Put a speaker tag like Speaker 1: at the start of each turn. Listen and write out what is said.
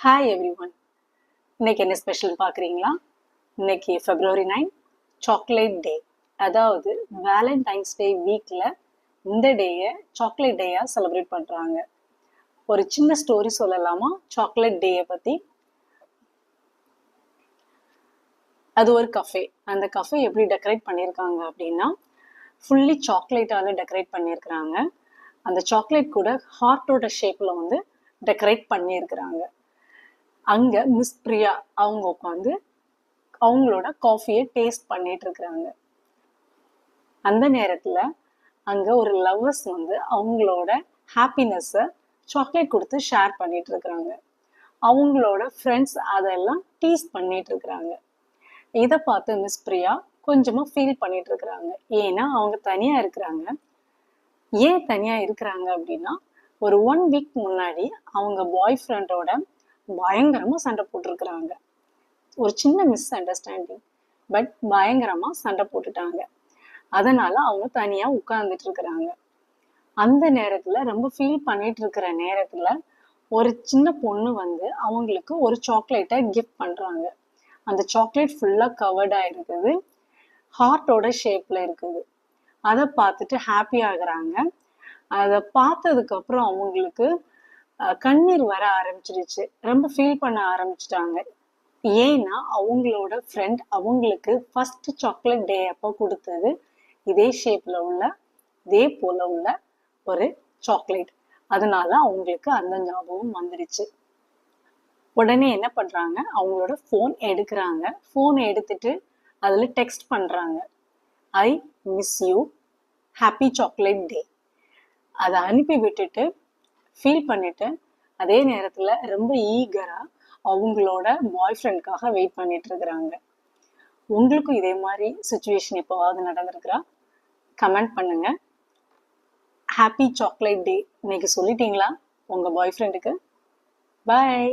Speaker 1: Hi every one. இன்னைக்கு என்ன special பார்க்குறீங்களா? இன்னைக்கு February 9 சாக்லேட் டே. அதாவது வேலண்டைன்ஸ் டே வீக்கில் இந்த டேயை சாக்லேட் டேயாக செலிப்ரேட் பண்ணுறாங்க. ஒரு சின்ன ஸ்டோரி சொல்லலாமா சாக்லேட் டேயை பற்றி? அது ஒரு கஃபே. அந்த கஃபே எப்படி டெக்கரேட் பண்ணியிருக்காங்க அப்படின்னா, ஃபுல்லி சாக்லேட்டால் டெக்கரேட் பண்ணியிருக்கிறாங்க. அந்த சாக்லேட் கூட ஹார்ட்டோட ஷேப்பில் வந்து டெக்கரேட் பண்ணியிருக்கிறாங்க. அங்க மிஸ் பிரியா அவங்க உட்காந்து அவங்களோட காஃபியை டேஸ்ட் பண்ணிட்டு இருக்கிறாங்க. அந்த நேரத்துல அங்க ஒரு லவ்வர்ஸ் வந்து அவங்களோட ஹாப்பினஸ்ஸை சாக்லேட் கொடுத்து ஷேர் பண்ணிட்டு இருக்கிறாங்க. அவங்களோட ஃப்ரெண்ட்ஸ் அதெல்லாம் டீஸ் பண்ணிட்டு இருக்கிறாங்க. இதை பார்த்து மிஸ் பிரியா கொஞ்சமா ஃபீல் பண்ணிட்டு இருக்கிறாங்க. ஏன்னா அவங்க தனியா இருக்கிறாங்க. ஏன் தனியா இருக்கிறாங்க அப்படின்னா, ஒரு 1 வீக் முன்னாடி அவங்க பாய் ஃப்ரெண்டோட பயங்கரமா சண்டை போட்டிருக்கிறாங்க. ஒரு சின்ன மிஸ் அண்டர்ஸ்டாண்டிங், பட் பயங்கரமா சண்டை போட்டுட்டாங்க. அதனால அவங்க தனியா உட்கார்ந்துட்டு இருக்கிறாங்க. அந்த நேரத்துல ரொம்ப ஃபீல் பண்ணிட்டு இருக்கிற நேரத்துல ஒரு சின்ன பொண்ணு வந்து அவங்களுக்கு ஒரு சாக்லேட்டை கிஃப்ட் பண்றாங்க. அந்த சாக்லேட் ஃபுல்லா கவர்டா இருக்குது, ஹார்ட்டோட ஷேப்ல இருக்குது. அதை பார்த்துட்டு ஹாப்பி ஆகுறாங்க. அதை பார்த்ததுக்கு அப்புறம் அவங்களுக்கு கண்ணீர் வர ஆரம்பிச்சிருச்சு. ரொம்ப ஃபீல் பண்ண ஆரம்பிச்சிட்டாங்க. ஏன்னா அவங்களோட ஃப்ரெண்ட் அவங்களுக்கு ஃபர்ஸ்ட் சாக்லேட் டே அப்போ கொடுத்தது இதே ஷேப்ல உள்ள, இதே போல உள்ள ஒரு சாக்லேட். அதனால அவங்களுக்கு அந்த ஞாபகம் வந்துடுச்சு. உடனே என்ன பண்றாங்க, அவங்களோட ஃபோன் எடுக்கிறாங்க. ஃபோனை எடுத்துட்டு அதுல டெக்ஸ்ட் பண்றாங்க, I miss you, happy chocolate day. அதை அனுப்பி விட்டுட்டு ஃபீல் பண்ணிட்டு அதே நேரத்துல ரொம்ப ஈகரா அவங்களோட பாய் ஃப்ரெண்ட்காக வெயிட் பண்ணிட்டு இருக்கிறாங்க. உங்களுக்கும் இதே மாதிரி சுச்சுவேஷன் எப்போவாவது நடந்திருக்கிறா? கமெண்ட் பண்ணுங்க. ஹாப்பி சாக்லேட் டே இன்னைக்கு சொல்லிட்டீங்களா உங்க பாய் ஃப்ரெண்டுக்கு? பாய்.